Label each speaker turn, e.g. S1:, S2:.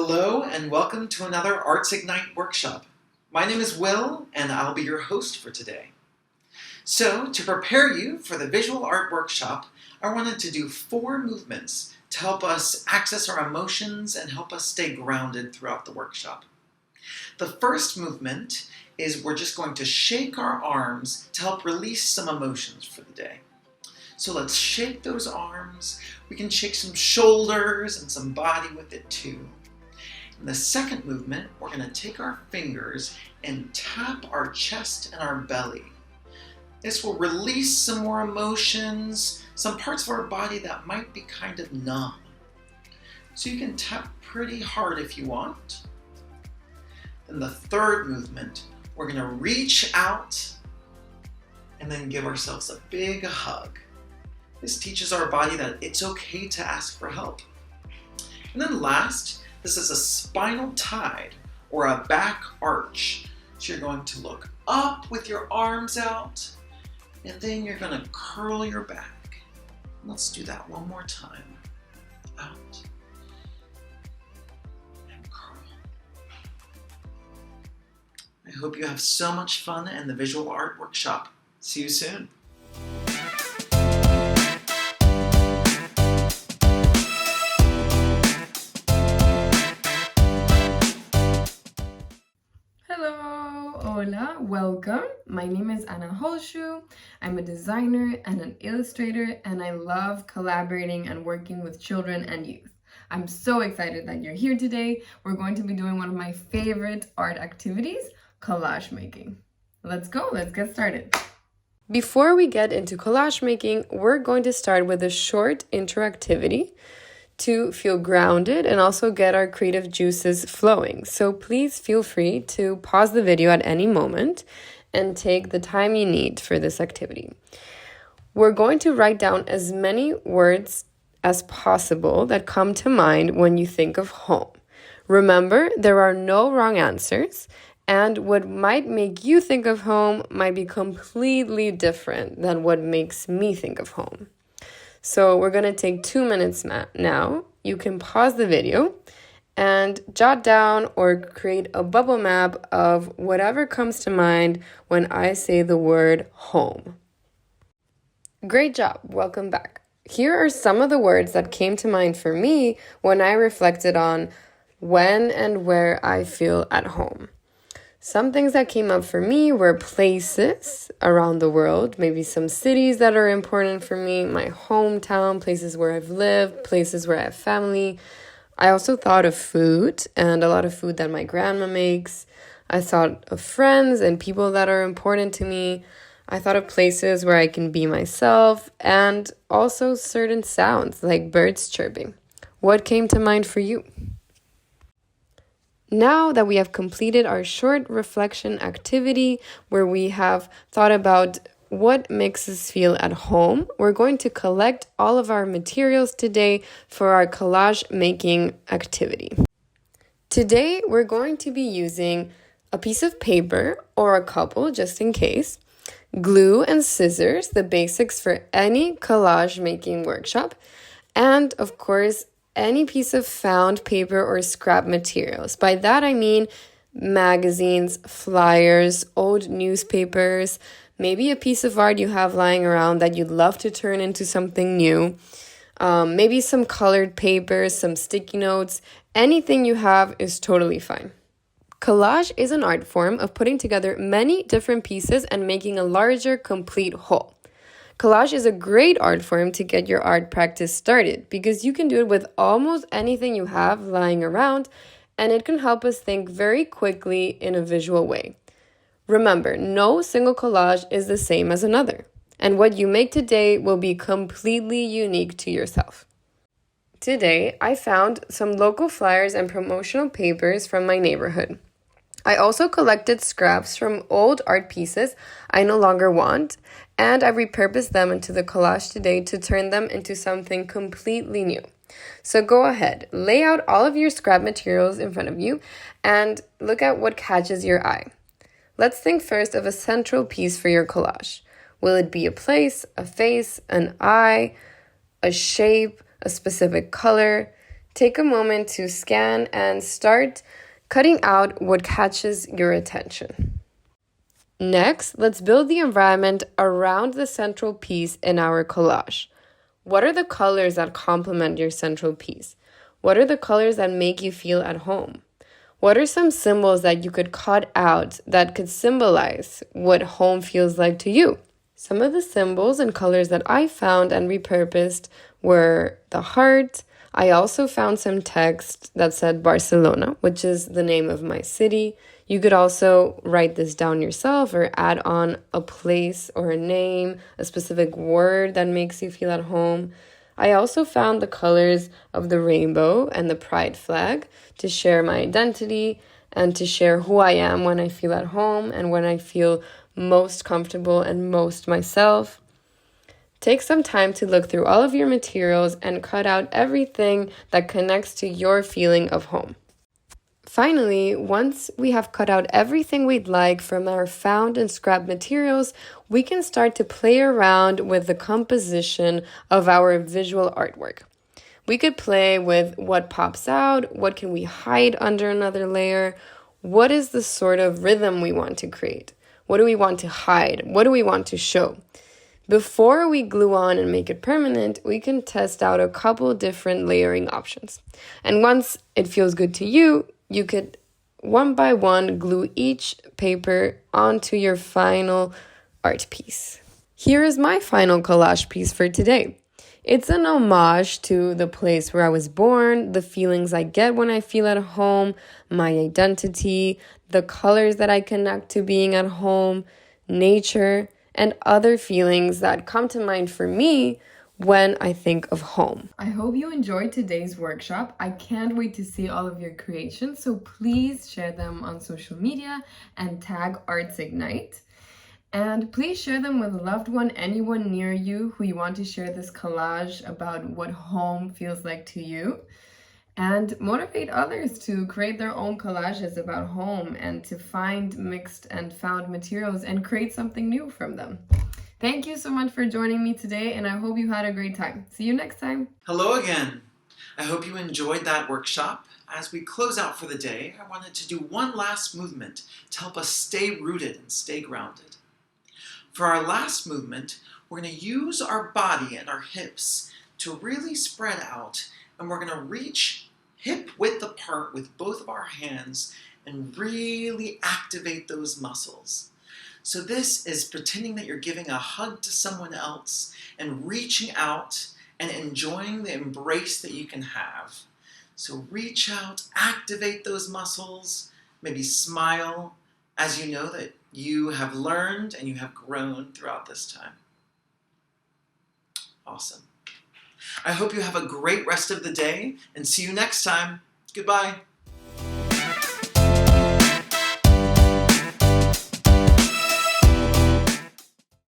S1: Hello and welcome to another Arts Ignite workshop. My name is Will and I'll be your host for today. So, to prepare you for the visual art workshop, I wanted to do 4 movements to help us access our emotions and help us stay grounded throughout the workshop. The first movement is we're just going to shake our arms to help release some emotions for the day. So let's shake those arms. We can shake some shoulders and some body with it too. In the second movement, we're going to take our fingers and tap our chest and our belly. This will release some more emotions, some parts of our body that might be kind of numb. So you can tap pretty hard if you want. Then the third movement, we're going to reach out and then give ourselves a big hug. This teaches our body that it's okay to ask for help. And then last, this is a spinal tide or a back arch. So you're going to look up with your arms out, and then you're going to curl your back. Let's do that one more time. Out and curl. I hope you have so much fun in the visual art workshop. See you soon.
S2: Hola, welcome. My name is Holschuh. I'm a designer and an illustrator, and I love collaborating and working with children and youth. I'm so excited that you're here today. We're going to be doing one of my favorite art activities, collage making. Let's go, let's get started. Before we get into collage making, we're going to start with a short intro activity to feel grounded and also get our creative juices flowing. So please feel free to pause the video at any moment and take the time you need for this activity. We're going to write down as many words as possible that come to mind when you think of home. Remember, there are no wrong answers, and what might make you think of home might be completely different than what makes me think of home. So we're going to take 2 minutes now. You can pause the video and jot down or create a bubble map of whatever comes to mind when I say the word home. Great job. Welcome back. Here are some of the words that came to mind for me when I reflected on when and where I feel at home. Some things that came up for me were places around the world, maybe some cities that are important for me, my hometown, places where I've lived, places where I have family. I also thought of food and a lot of food that my grandma makes. I thought of friends and people that are important to me. I thought of places where I can be myself and also certain sounds like birds chirping. What came to mind for you? Now that we have completed our short reflection activity where we have thought about what makes us feel at home, we're going to collect all of our materials today for our collage making activity. Today, we're going to be using a piece of paper or a couple just in case, glue and scissors, the basics for any collage making workshop, and of course, any piece of found paper or scrap materials. By that I mean magazines, flyers, old newspapers, maybe a piece of art you have lying around that you'd love to turn into something new, maybe some colored papers, some sticky notes. Anything you have is totally fine. Collage is an art form of putting together many different pieces and making a larger, complete whole. Collage is a great art form to get your art practice started because you can do it with almost anything you have lying around, and it can help us think very quickly in a visual way. Remember, no single collage is the same as another, and what you make today will be completely unique to yourself. Today, I found some local flyers and promotional papers from my neighborhood. I also collected scraps from old art pieces I no longer want, and I repurposed them into the collage today to turn them into something completely new. So go ahead, lay out all of your scrap materials in front of you and look at what catches your eye. Let's think first of a central piece for your collage. Will it be a place, a face, an eye, a shape, a specific color? take a moment to scan and start cutting out what catches your attention. Next, let's build the environment around the central piece in our collage. What are the colors that complement your central piece? What are the colors that make you feel at home? What are some symbols that you could cut out that could symbolize what home feels like to you? Some of the symbols and colors that I found and repurposed were the heart. I also found some text that said Barcelona, which is the name of my city. You could also write this down yourself or add on a place or a name, a specific word that makes you feel at home. I also found the colors of the rainbow and the pride flag to share my identity and to share who I am when I feel at home and when I feel most comfortable and most myself. Take some time to look through all of your materials and cut out everything that connects to your feeling of home. Finally, once we have cut out everything we'd like from our found and scrap materials, we can start to play around with the composition of our visual artwork. We could play with what pops out, what can we hide under another layer, what is the sort of rhythm we want to create, what do we want to hide, what do we want to show. Before we glue on and make it permanent, we can test out a couple different layering options. And once it feels good to you, you could one by one glue each paper onto your final art piece. Here is my final collage piece for today. It's an homage to the place where I was born, the feelings I get when I feel at home, my identity, the colors that I connect to being at home, nature, and other feelings that come to mind for me when I think of home. I hope you enjoyed today's workshop. I can't wait to see all of your creations, so please share them on social media and tag Arts Ignite. And please share them with a loved one, anyone near you who you want to share this collage about what home feels like to you. And motivate others to create their own collages about home and to find mixed and found materials and create something new from them. Thank you so much for joining me today, and I hope you had a great time. See you next time.
S1: Hello again. I hope you enjoyed that workshop. As we close out for the day, I wanted to do one last movement to help us stay rooted and stay grounded. For our last movement, we're going to use our body and our hips to really spread out, and we're going to reach hip width apart with both of our hands and really activate those muscles. So this is pretending that you're giving a hug to someone else and reaching out and enjoying the embrace that you can have. So reach out, activate those muscles, maybe smile as you know that you have learned and you have grown throughout this time. Awesome. I hope you have a great rest of the day and see you next time. Goodbye.